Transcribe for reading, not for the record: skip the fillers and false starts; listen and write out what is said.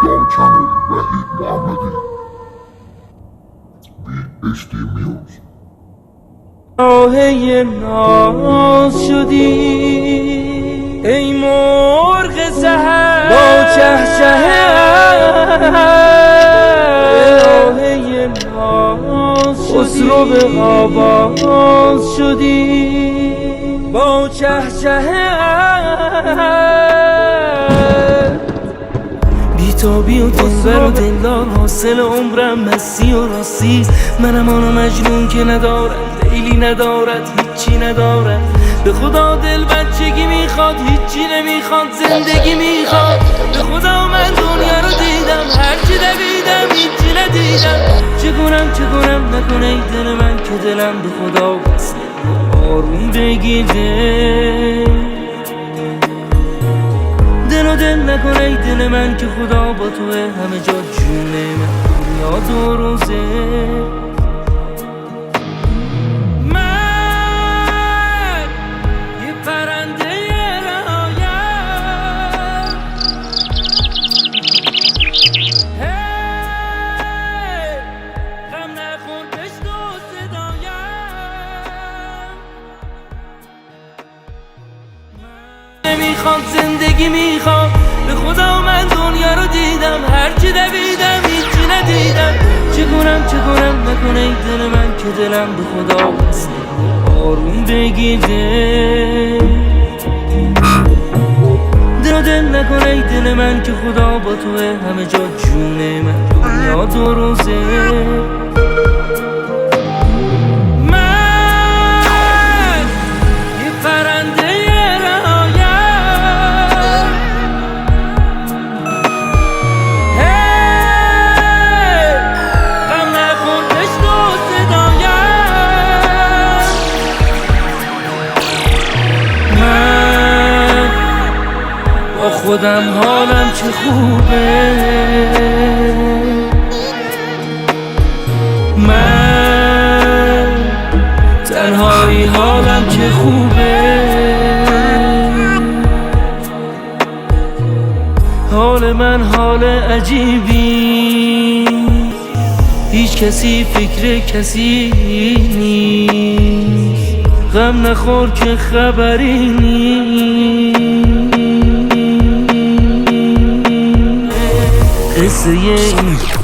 دامکم وحید محمدی BHD Muse. آهه ناز شدی ای مرغ سحر با چهچه آهه ناز شدی خسرو به آواز شدی با چهچه بیتابی و دلبر و دلدار حاصل عمرم مستی و راستی منم آنو مجنون که ندارد لیلی ندارد هیچی ندارد به خدا دل بچگی میخواد هیچی نمیخواد زندگی میخواد به خدا من دنیا رو دیدم هرچی دویدم هیچی ندیدم چه کنم نکنه ای دل من که دلم به خدا بسته آروم بگیر دل نکنه ای دل من که خدا با توه همه جا جونه من دنیا دو روزه من یه پرنده رهایم غم نخور پشت و صدایم نمیخواد زندگی میخواد به خدا من دنیا رو دیدم هرچی دویدم هیچی ندیدم چه کنم نکنه ای دل من که دلم به خدا بسته آروم بگیر دل نکنه ای دل من که خدا با توه همه جا جونه من دنیا دو روزه خودم حالم چه خوبه من تنهایی حالم چه خوبه حال من حال عجیبی هیچ کسی فکر کسی نیست غم نخور که خبری نیست قصه این